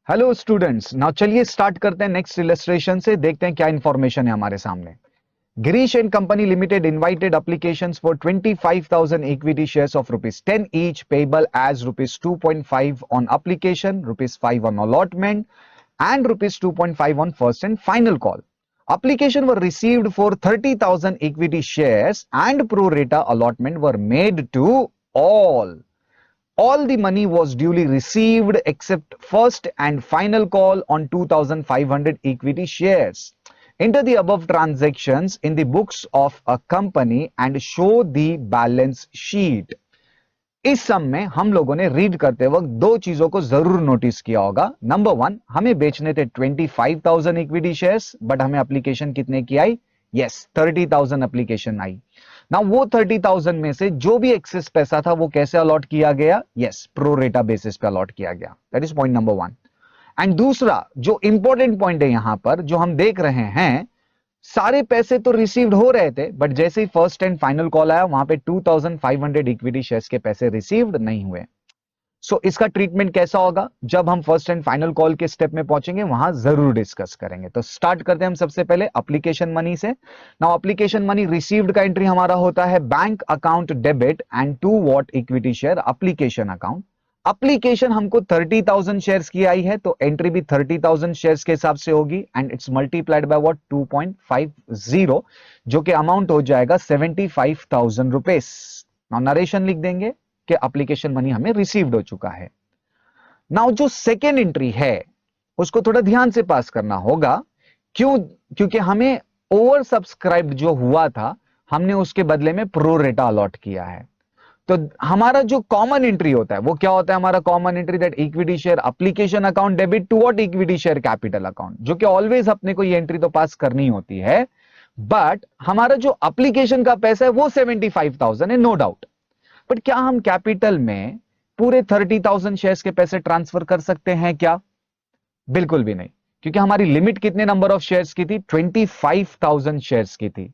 Hello students, now चलिए start करते हैं नेक्स्ट इलस्ट्रेशन से। देखते हैं क्या इंफॉर्मेशन है हमारे सामने। Girish and company limited invited applications for 25,000 equity shares of rupees 10 each payable as rupees 2.5 on application, rupees 5 on allotment and rupees 2.5 on first and final call. Application were received for 30,000 equity shares and pro rata allotment were made to all. All the money was duly received except first and final call on 2,500 equity shares. Enter the above transactions in the books of a company and show the balance sheet. इस सम में हम लोगों ने read करते वक्त दो चीजों को जरूर नोटिस किया होगा। नंबर वन, हमें बेचने थे 25,000 इक्विटी शेयर्स, बट हमें एप्लीकेशन कितने की आई? यस, 30,000 एप्लीकेशन आई। ना वो 30,000 में से जो भी एक्सेस पैसा था वो कैसे अलॉट किया गया? यस, प्रो रेटा बेसिस पे अलॉट किया गया। That is point number one. And दूसरा जो इंपॉर्टेंट पॉइंट है यहां पर जो हम देख रहे हैं, सारे पैसे तो रिसीव्ड हो रहे थे, बट जैसे ही फर्स्ट एंड फाइनल कॉल आया वहां पे 2,500 इक्विटी शेयर्स के पैसे रिसीव्ड नहीं हुए। सो इसका ट्रीटमेंट कैसा होगा जब हम फर्स्ट एंड फाइनल कॉल के स्टेप में पहुंचेंगे, वहां जरूर डिस्कस करेंगे। तो स्टार्ट करते हैं हम सबसे पहले एप्लीकेशन मनी से। नाउ एप्लीकेशन मनी रिसीव्ड का एंट्री हमारा होता है bank account debit and to what equity share application account. Application हमको 30,000 शेयर्स की आई है, तो एंट्री भी 30,000 शेयर्स के हिसाब से होगी and it's multiplied by what 2.50, जो कि अमाउंट हो जाएगा 75,000 रुपीस। नाउ नरेशन लिख देंगे कि एप्लीकेशन मनी हमें रिसीव्ड हो चुका है। नाउ जो सेकेंड एंट्री है उसको थोड़ा ध्यान से पास करना होगा। क्यों? क्योंकि हमें ओवर सब्सक्राइब्ड जो हुआ था हमने उसके बदले में प्रो रेटा अलॉट किया है। तो हमारा जो कॉमन एंट्री होता है वो क्या होता है? हमारा common entry that equity share application account debit to what equity share capital account, जो कि ऑलवेज अपने को ये एंट्री तो पास करनी होती है। बट हमारा जो एप्लीकेशन का पैसा है वो 75,000 है, नो डाउट। बट क्या हम कैपिटल में पूरे 30,000 शेयर्स के पैसे ट्रांसफर कर सकते हैं क्या? बिल्कुल भी नहीं, क्योंकि हमारी लिमिट कितने नंबर ऑफ शेयर्स की थी? 25,000 शेयर्स की थी।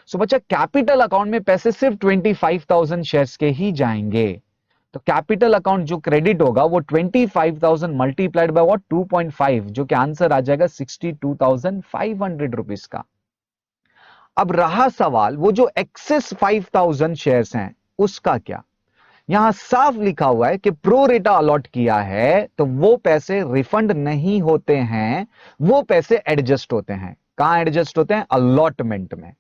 सो बच्चा, कैपिटल अकाउंट में पैसे सिर्फ 25,000 शेयर्स के ही जाएंगे। तो कैपिटल अकाउंट जो क्रेडिट होगा वो 25,000 मल्टीप्लाइड बाय व्हाट 2.5, जो कि आंसर आ जाएगा 62,500 रुपीस का। अब रहा सवाल वो जो एक्सेस 5,000 शेयर्स हैं उसका क्या? यहां साफ लिखा हुआ है कि प्रो रेटा अलॉट किया है, तो वो पैसे रिफंड नहीं होते हैं, वो पैसे एडजस्ट होते हैं। कहां एडजस्ट होते हैं? अलॉटमेंट में।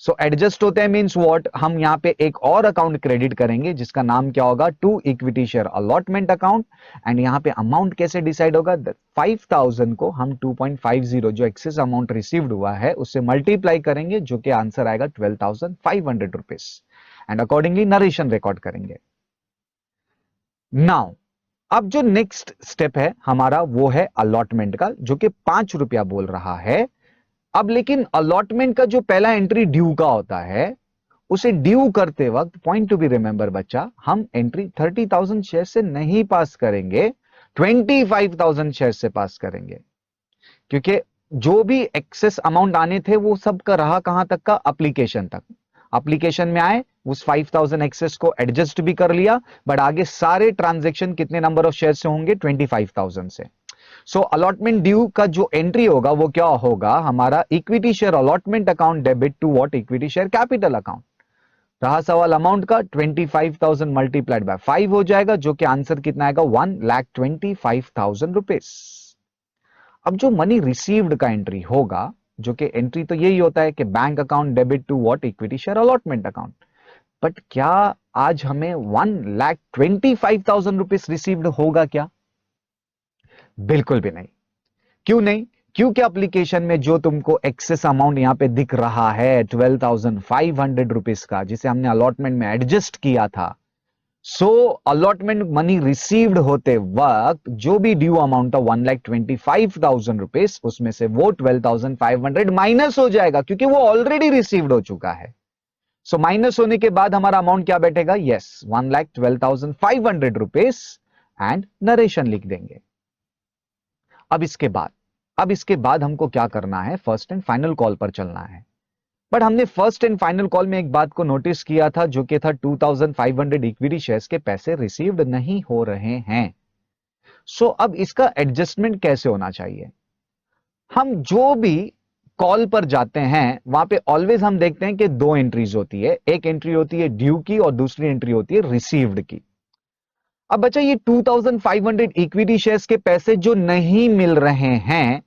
सो एडजस्ट होते हैं मींस व्हाट, हम यहां पे एक और अकाउंट क्रेडिट करेंगे जिसका नाम क्या होगा? To equity share allotment account. And यहां पे अमाउंट कैसे डिसाइड होगा? 5,000 को हम 2.50 जो एक्सेस अमाउंट रिसीव्ड हुआ है उससे मल्टीप्लाई करेंगे, जो कि आंसर आएगा 12,500 rupees. And accordingly narration record करेंगे। नाउ अब जो नेक्स्ट स्टेप है हमारा वो है अलॉटमेंट का, जो कि 5 रुपया बोल रहा है। अब लेकिन अलॉटमेंट का जो पहला एंट्री ड्यू का होता है, उसे ड्यू करते वक्त पॉइंट टू बी रिमेंबर बच्चा, हम एंट्री 30,000 शेयर से नहीं पास करेंगे, 25,000 शेयर से पास करेंगे। क्योंकि जो भी एक्सेस अमाउंट आने थे वो सब का रहा कहां तक का? एप्लीकेशन तक। एप्लीकेशन में आए, उस 5,000 एक्सेस को एडजस्ट भी कर लिया, बट आगे सारे ट्रांजेक्शन कितने नंबर ऑफ शेयर से होंगे? 25,000 से। सो अलॉटमेंट ड्यू का जो एंट्री होगा वो क्या होगा? हमारा equity share allotment account debit to what equity share capital account. रहा सवाल अमाउंट का, 25,000 मल्टीप्लाइड बाय 5 हो जाएगा, जो कि आंसर कितना आएगा? 1,25,000 रुपीस। अब जो मनी रिसीव्ड का एंट्री होगा, जो कि एंट्री तो यही होता है कि bank account debit to what equity share allotment account. But क्या आज हमें 1,25,000 रुपीस रिसीव्ड होगा क्या? बिल्कुल भी नहीं। क्यों नहीं? क्योंकि एप्लीकेशन में जो तुमको एक्सेस अमाउंट यहां पे दिख रहा है 12,500 रुपीस का, जिसे हमने अलॉटमेंट में एडजस्ट किया था, सो अलॉटमेंट मनी रिसीव्ड होते वक्त जो भी ड्यू अमाउंट था 1,25,000 रुपीस, उसमें से वो 12,500 माइनस हो जाएगा, क्योंकि वो ऑलरेडी रिसीव्ड हो चुका है। सो माइनस होने के बाद हमारा अमाउंट क्या बैठेगा? Yes, 1,12,500 rupees. एंड नरेशन लिख देंगे। अब इसके बाद हमको क्या करना है? फर्स्ट एंड फाइनल कॉल पर चलना है। बट हमने फर्स्ट एंड फाइनल कॉल में एक बात को नोटिस किया था, जो कि था 2,500 इक्विटी शेयर्स के पैसे रिसीव्ड नहीं हो रहे हैं। सो अब इसका एडजस्टमेंट कैसे होना चाहिए? हम जो भी कॉल पर जाते हैं वहां पे ऑलवेज हम देखते हैं कि दो एंट्रीज होती है, एक एंट्री होती है ड्यू की और दूसरी एंट्री होती है रिसीव्ड की। अब बच्चा ये 2500 इक्विटी शेयर्स के पैसे जो नहीं मिल रहे हैं,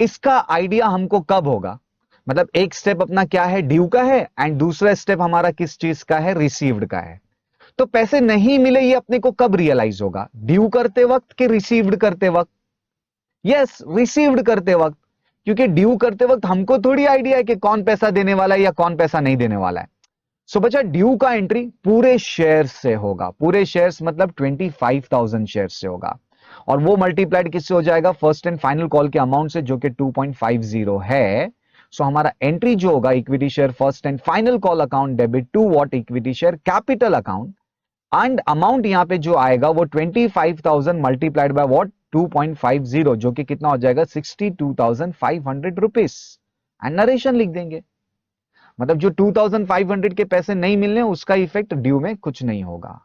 इसका आइडिया हमको कब होगा? मतलब एक स्टेप अपना क्या है, ड्यू का है, एंड दूसरा स्टेप हमारा किस चीज का है, रिसीव्ड का है। तो पैसे नहीं मिले ये अपने को कब रियलाइज होगा, ड्यू करते वक्त कि रिसीव्ड करते वक्त? यस, रिसीव्ड करते वक्त। क्योंकि ड्यू करते वक्त हमको थोड़ी आइडिया है कि कौन पैसा देने वाला है या कौन पैसा नहीं देने वाला है। सो बच्चा ड्यू का एंट्री पूरे शेयर्स से होगा, पूरे शेयर्स मतलब 25,000 शेयर्स से होगा, और वो मल्टीप्लाइड किससे हो जाएगा, फर्स्ट एंड फाइनल कॉल के अमाउंट से, जो कि 2.50 है। सो हमारा एंट्री जो होगा, equity share first and final call account debit to what, equity share capital account, and amount यहां पे जो आएगा वो 25,000 मल्टीप्लाइड बाय व्हाट, 2.50, जो कि कितना हो जाएगा, 62,500 रुपीस। एंड नरेशन लिख देंगे। मतलब जो 2500 के पैसे नहीं मिलने, उसका इफेक्ट ड्यू में कुछ नहीं होगा।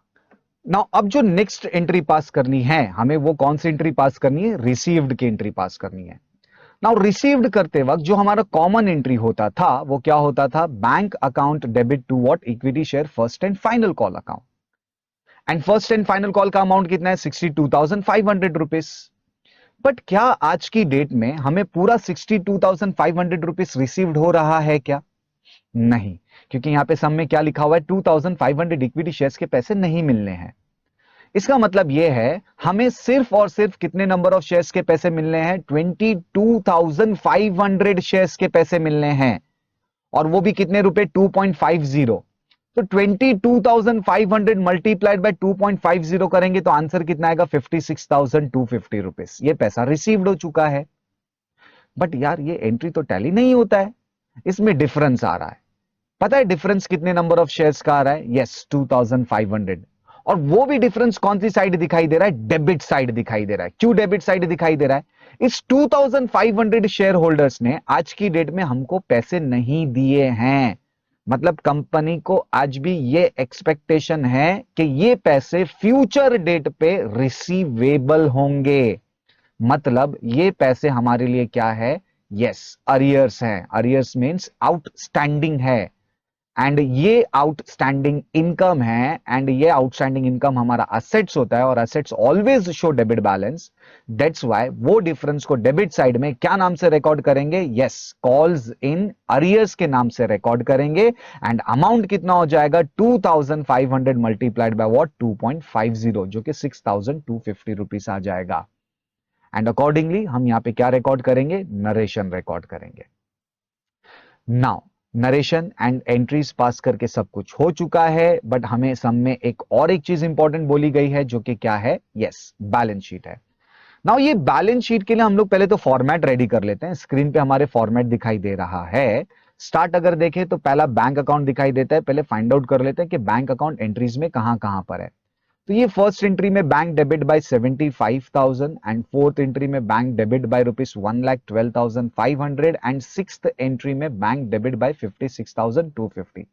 नाउ अब जो नेक्स्ट एंट्री पास करनी है हमें, वो कौन सी एंट्री पास करनी है, रिसीव्ड की एंट्री पास करनी है। नाउ रिसीव्ड करते वक्त जो हमारा कॉमन एंट्री होता था वो क्या होता था, bank account debit to what, equity share first and final call account. And first and final call का अमाउंट कितना है, 62,500 रुपीस। बट क्या आज की डेट में हमें पूरा 62,500 रुपीस रिसीव्ड हो रहा है क्या? नहीं, क्योंकि यहां पे सम में क्या लिखा हुआ है, 2500 इक्विटी शेयर्स के पैसे नहीं मिलने हैं। इसका मतलब यह है हमें सिर्फ और सिर्फ कितने नंबर ऑफ शेयर्स के पैसे मिलने हैं, 22,500 शेयर्स के पैसे मिलने हैं, और वो भी कितने रुपए, 2.50। तो 22,500 मल्टीप्लाइड बाय 2.50 करेंगे तो आंसर कितना आएगा, 56,250 रुपीस। ये पैसा रिसीव्ड हो चुका है। बट यार ये एंट्री तो टैली नहीं होता है, इसमें डिफरेंस आ रहा है। पता है डिफरेंस कितने नंबर ऑफ शेयर्स का आ रहा है, यस 2500। और वो भी डिफरेंस कौन सी साइड दिखाई दे रहा है, डेबिट साइड दिखाई दे रहा है। क्यों डेबिट साइड दिखाई दे रहा है, इस 2500 शेयर होल्डर्स ने आज की डेट में हमको पैसे नहीं दिए हैं। मतलब कंपनी को आज भी ये एक्सपेक्टेशन है कि ये पैसे फ्यूचर डेट पे रिसीवेबल होंगे। मतलब ये पैसे हमारे लिए क्या है, यस अरियर्स है। अरियर्स मींस आउटस्टैंडिंग है, एंड ये आउटस्टैंडिंग इनकम है, एंड ये आउटस्टैंडिंग इनकम हमारा असेट्स होता है, और assets always show debit balance. That's why वो डिफरेंस को डेबिट साइड में क्या नाम से रिकॉर्ड करेंगे, यस कॉल्स इन अरियर्स के नाम से रिकॉर्ड करेंगे। एंड अमाउंट कितना हो जाएगा, 2500 मल्टीप्लाइड बाय व्हाट, 2.50, जो कि 6250 रुपीस आ जाएगा। एंड अकॉर्डिंगली हम यहां पे क्या रिकॉर्ड करेंगे, नरेशन रिकॉर्ड करेंगे। Now narration and entries pass करके सब कुछ हो चुका है, बट हमें सम में एक चीज इंपॉर्टेंट बोली गई है, जो कि क्या है, यस बैलेंस शीट है। नाउ ये बैलेंस शीट के लिए हम लोग पहले तो फॉर्मेट रेडी कर लेते हैं। स्क्रीन पे हमारे फॉर्मेट दिखाई दे रहा है। स्टार्ट अगर देखें तो पहला बैंक अकाउंट दिखाई देता है। पहले फाइंड आउट कर लेते हैं कि बैंक अकाउंट एंट्रीज में कहां कहां पर है। तो ये फर्स्ट एंट्री में bank debit by 75,000, and fourth entry में bank debit by rupees 1,12,500, and sixth entry में बैंक डेबिट बाय 56,250।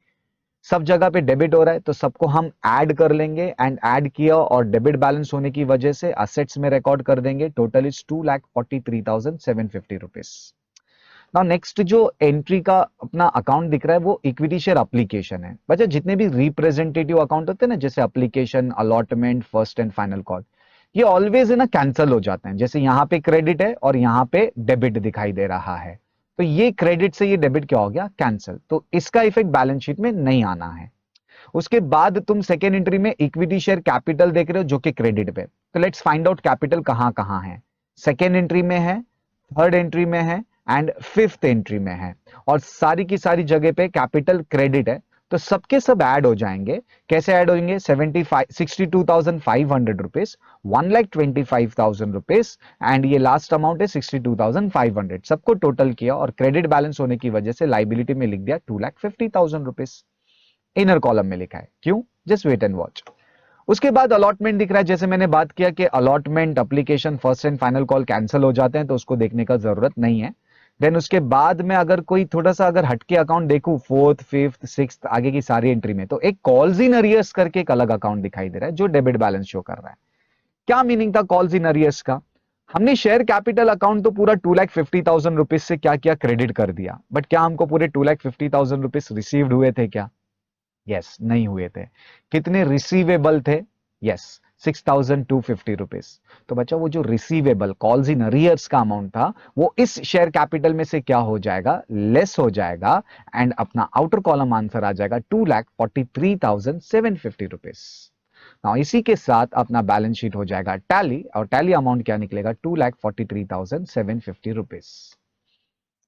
सब जगह पे डेबिट हो रहा है तो सबको हम ऐड कर लेंगे, एंड ऐड किया और डेबिट बैलेंस होने की वजह से असेट्स में रिकॉर्ड कर देंगे। Total is 2,43,750 rupees. Now next जो एंट्री का अपना अकाउंट दिख रहा है वो इक्विटी शेयर एप्लीकेशन है। बच्चा जितने भी रिप्रेजेंटेटिव अकाउंट होते हैं ना, जैसे application, allotment, first and final call, ये ऑलवेज है ना कैंसिल हो जाते हैं। जैसे यहां पे क्रेडिट है और यहां पे डेबिट दिखाई दे रहा है, तो ये क्रेडिट से ये डेबिट क्या हो गया, कैंसिल। तो इसका इफेक्ट बैलेंस शीट में नहीं आना है। उसके बाद तुम सेकेंड एंट्री में इक्विटी शेयर कैपिटल देख रहे हो, जो कि क्रेडिट पे। तो लेट्स फाइंड आउट कैपिटल कहां कहां है। सेकेंड एंट्री में है, थर्ड एंट्री में है, एंड फिफ्थ एंट्री में है, और सारी की सारी जगह पे कैपिटल क्रेडिट है। तो सबके सब ऐड हो जाएंगे। कैसे ऐड होंगे, 62,500 रुपीज, 1,25,000 रुपीज, एंड ये लास्ट अमाउंट है 62,500। सबको टोटल किया और क्रेडिट बैलेंस होने की वजह से लाइबिलिटी में लिख दिया 2,50,000 रुपीज। इनर कॉलम में लिखा है, क्यों, जस्ट वेट एंड वॉच। उसके बाद अलॉटमेंट दिख रहा है। जैसे मैंने बात किया कि allotment application first and final call cancel हो जाते हैं, तो उसको देखने का जरूरत नहीं है। देन उसके बाद में अगर कोई थोड़ा सा अगर हटके अकाउंट देखूं, फोर्थ, फिफ्थ, सिक्स्थ, आगे की सारी एंट्री में, तो एक कॉल्स इन अरियर्स करके एक अलग अकाउंट दिखाई दे रहा है जो डेबिट बैलेंस शो कर रहा है। क्या मीनिंग था कॉल्स इन अरियर्स का? हमने शेयर कैपिटल अकाउंट तो पूरा 2,50,000 रुपीज से क्या किया, क्रेडिट कर दिया, बट क्या हमको पूरे 2,50,000 रुपीज रिसीव्ड हुए थे क्या? यस, नहीं हुए थे। कितने रिसीवेबल थे? Yes, 6,250 rupees. तो बच्चा वो जो रिसीवेबल कॉल्स इन अरियर्स का अमाउंट था वो इस शेयर कैपिटल में से क्या हो जाएगा, लेस हो जाएगा, एंड अपना आउटर कॉलम आंसर आ जाएगा 2,43,750 रुपीज। नाउ इसी के साथ अपना बैलेंस शीट हो जाएगा टैली, और टैली अमाउंट क्या निकलेगा, 2,43,750 रुपीज।